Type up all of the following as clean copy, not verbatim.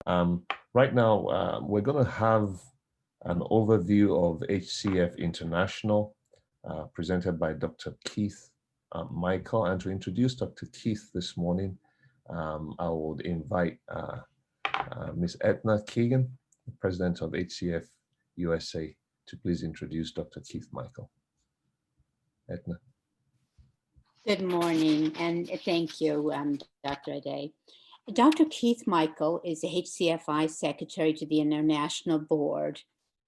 Right now, we're going to have an overview of HCF International presented by Dr. Keith Michael. And to introduce Dr. Keith this morning, I would invite Ms. Edna Keegan, the President of HCF USA, to please introduce Dr. Keith Michael. Edna. Good morning, and thank you, Dr. Ade. Dr. Keith Michael is the HCFI Secretary to the International Board,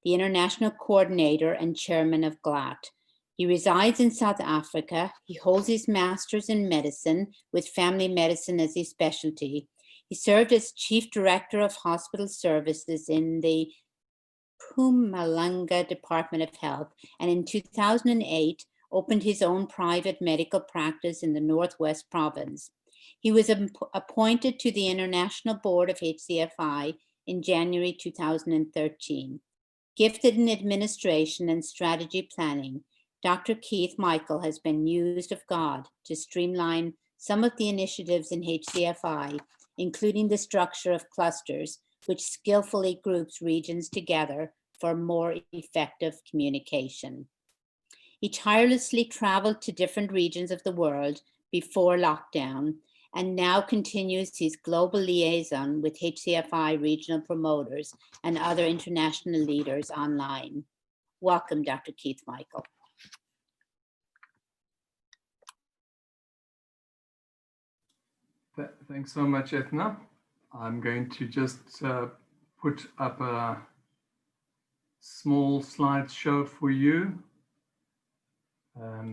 the International Coordinator and Chairman of GLAT. He resides in South Africa. He holds his master's in medicine with family medicine as his specialty. He served as Chief Director of Hospital Services in the Mpumalanga Department of Health, and in 2008, opened his own private medical practice in the Northwest Province. He was appointed to the International Board of HCFI in January 2013. Gifted in administration and strategy planning, Dr. Keith Michael has been used of God to streamline some of the initiatives in HCFI, including the structure of clusters, which skillfully groups regions together for more effective communication. He tirelessly traveled to different regions of the world before lockdown and now continues his global liaison with HCFI regional promoters and other international leaders online. Welcome, Dr. Keith Michael. Thanks so much, Edna. I'm going to just put up a small slideshow for you. Okay,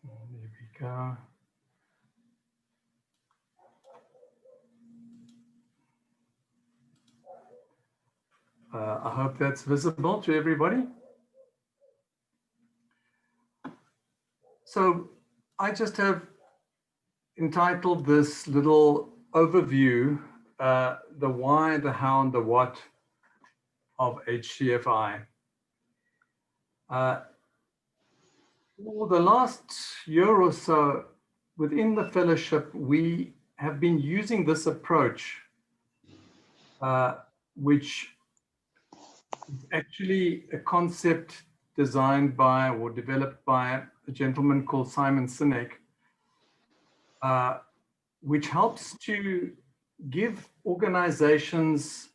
there we go. I hope that's visible to everybody. So I just have entitled this little overview, the why, the how, and the what of HCFI. For the last year or so within the fellowship, we have been using this approach, which is actually a concept designed by or developed by a gentleman called Simon Sinek, which helps to give organizations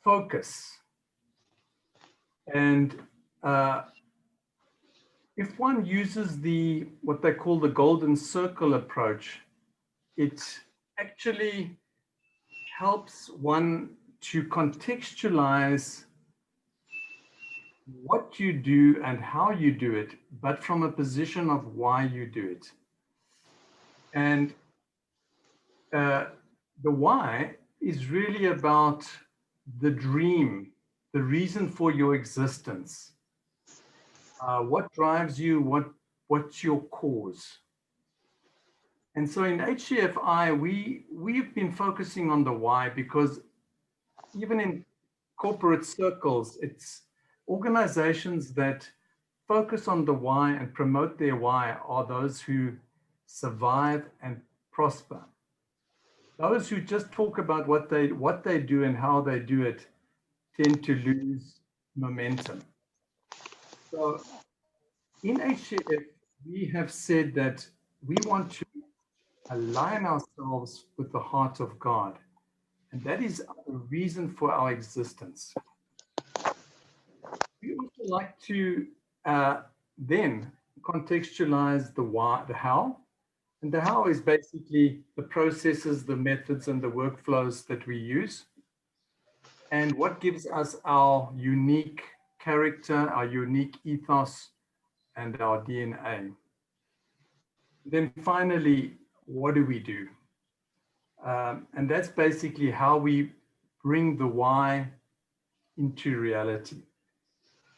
focus. And if one uses what they call the golden circle approach, it actually helps one to contextualize what you do and how you do it, but from a position of why you do it. And the why is really about the dream, the reason for your existence. What drives you, what's your cause? And so in HCFI, we've been focusing on the why because even in corporate circles, it's organizations that focus on the why and promote their why are those who survive and prosper. Those who just talk about what they do and how they do it tend to lose momentum. So in HCF, we have said that we want to align ourselves with the heart of God. And that is the reason for our existence. We also like to then contextualize the why, the how. And the how is basically the processes, the methods, and the workflows that we use. And what gives us our unique character, our unique ethos, and our DNA. Then finally, what do we do? And that's basically how we bring the why into reality.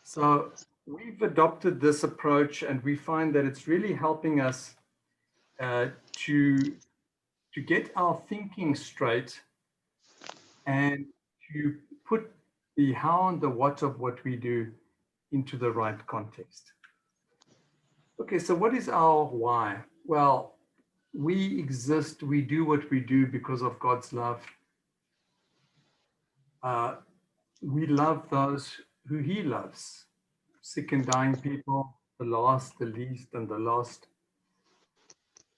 So we've adopted this approach and we find that it's really helping us to get our thinking straight and to put the how and the what of what we do into the right context. Okay, so what is our why? Well, we exist, we do what we do because of God's love. We love those who He loves, sick and dying people, the last, the least, and the lost.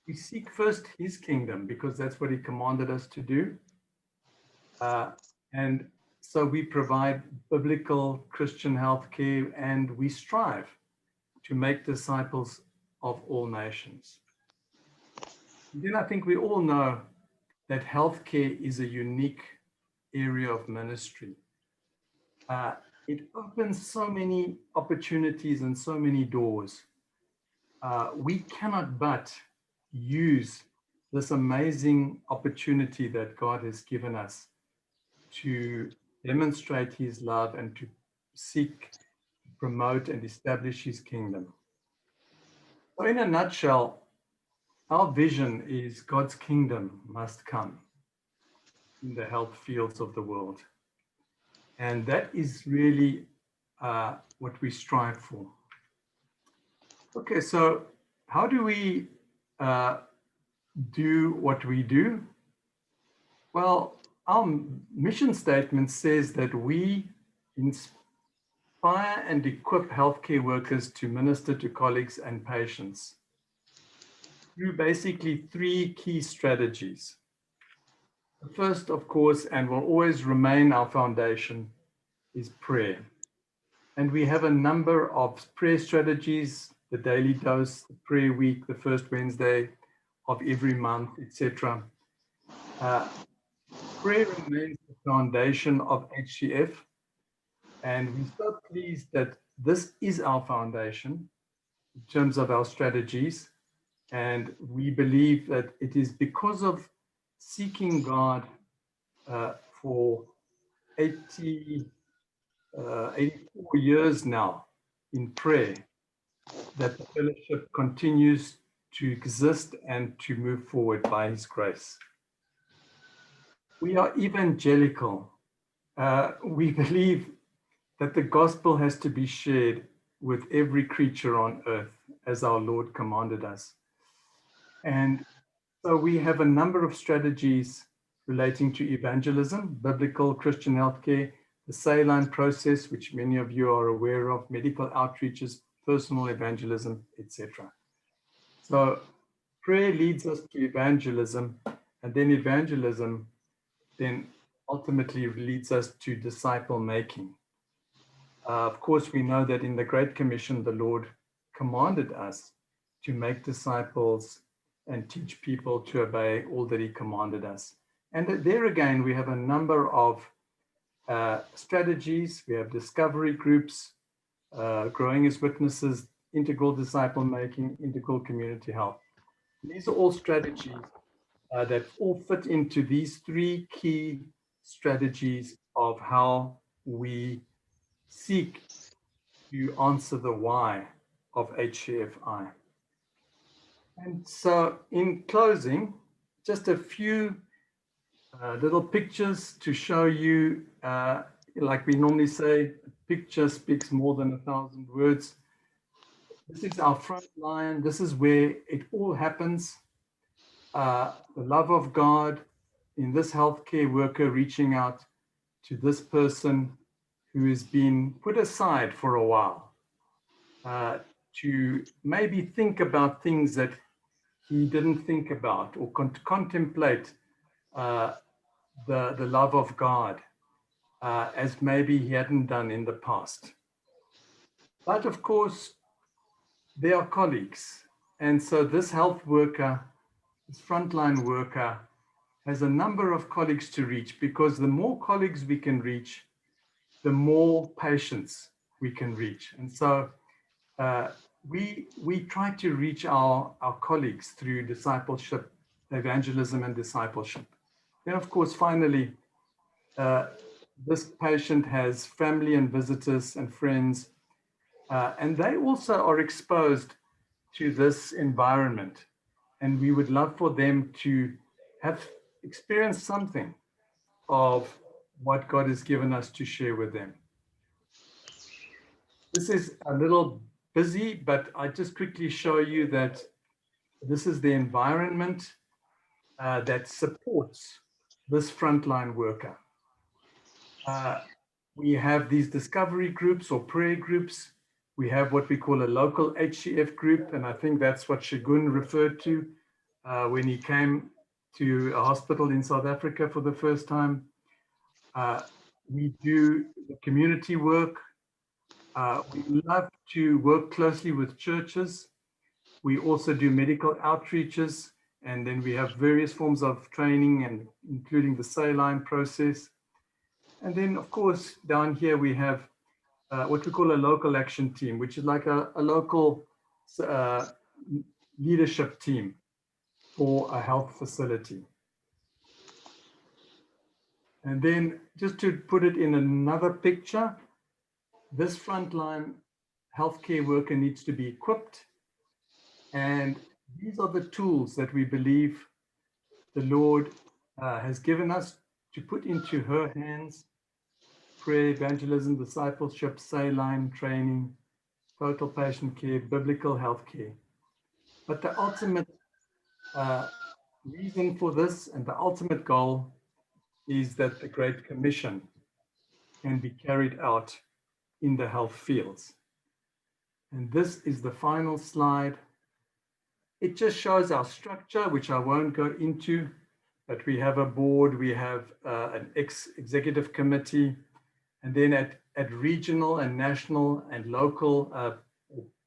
We seek first His kingdom because that's what He commanded us to do. And so we provide biblical Christian healthcare, and we strive to make disciples of all nations. And then I think we all know that healthcare is a unique area of ministry. It opens so many opportunities and so many doors. We cannot but use this amazing opportunity that God has given us to demonstrate His love and to seek, promote, and establish His kingdom. So in a nutshell, our vision is God's kingdom must come in the health fields of the world. And that is really what we strive for. Okay, so how do we do what we do? Well, our mission statement says that we inspire and equip healthcare workers to minister to colleagues and patients through basically three key strategies. The first, of course, and will always remain our foundation, is prayer. And we have a number of prayer strategies: the daily dose, the prayer week, the first Wednesday of every month, etc. Prayer remains the foundation of HCF, and we're so pleased that this is our foundation in terms of our strategies. And we believe that it is because of seeking God for 84 years now in prayer that the fellowship continues to exist and to move forward by His grace. We are evangelical. We believe that the gospel has to be shared with every creature on earth, as our Lord commanded us. And so we have a number of strategies relating to evangelism, biblical Christian healthcare, the saline process, which many of you are aware of, medical outreaches, personal evangelism, etc. So prayer leads us to evangelism, and then evangelism then ultimately leads us to disciple making. Of course, we know that in the Great Commission, the Lord commanded us to make disciples and teach people to obey all that He commanded us. And there again, we have a number of strategies. We have discovery groups, growing as witnesses, integral disciple making, integral community health. These are all strategies that all fit into these three key strategies of how we seek to answer the why of HCFI. And so in closing, just a few little pictures to show you, like we normally say, a picture speaks more than 1,000 words. This is our front line. This is where it all happens. The love of God in this healthcare worker reaching out to this person who has been put aside for a while to maybe think about things that he didn't think about, or contemplate the love of God as maybe he hadn't done in the past. But of course, they are colleagues. And so this health worker, this frontline worker, has a number of colleagues to reach, because the more colleagues we can reach, the more patients we can reach. And so we try to reach our colleagues through discipleship, evangelism and discipleship. Then of course, finally, this patient has family and visitors and friends, and they also are exposed to this environment. And we would love for them to have experienced something of what God has given us to share with them. This is a little busy, but I just quickly show you that this is the environment that supports this frontline worker. We have these discovery groups or prayer groups. We have what we call a local HCF group, and I think that's what Shagun referred to when he came to a hospital in South Africa for the first time. We do community work. We love to work closely with churches. We also do medical outreaches, and then we have various forms of training, and including the saline process. And then, of course, down here we have what we call a local action team, which is like a local leadership team for a health facility. And then just to put it in another picture, this frontline healthcare worker needs to be equipped. And these are the tools that we believe the Lord has given us to put into her hands: prayer, evangelism, discipleship, saline training, total patient care, biblical healthcare. But the ultimate reason for this and the ultimate goal is that the Great Commission can be carried out in the health fields. And this is the final slide. It just shows our structure, which I won't go into, but we have a board, we have an executive committee, and then at regional and national and local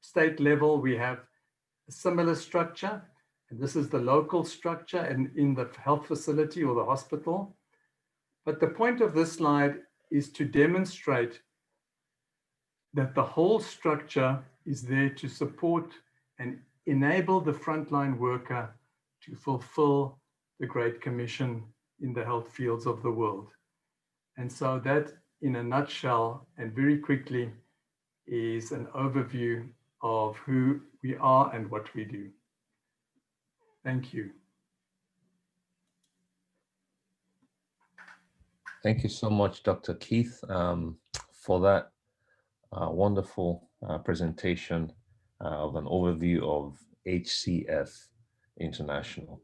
state level, we have a similar structure. And this is the local structure and in the health facility or the hospital. But the point of this slide is to demonstrate that the whole structure is there to support and enable the frontline worker to fulfill the Great Commission in the health fields of the world. And so that, in a nutshell and very quickly, is an overview of who we are and what we do. Thank you. Thank you so much, Dr. Keith, for that wonderful presentation of an overview of HCF International.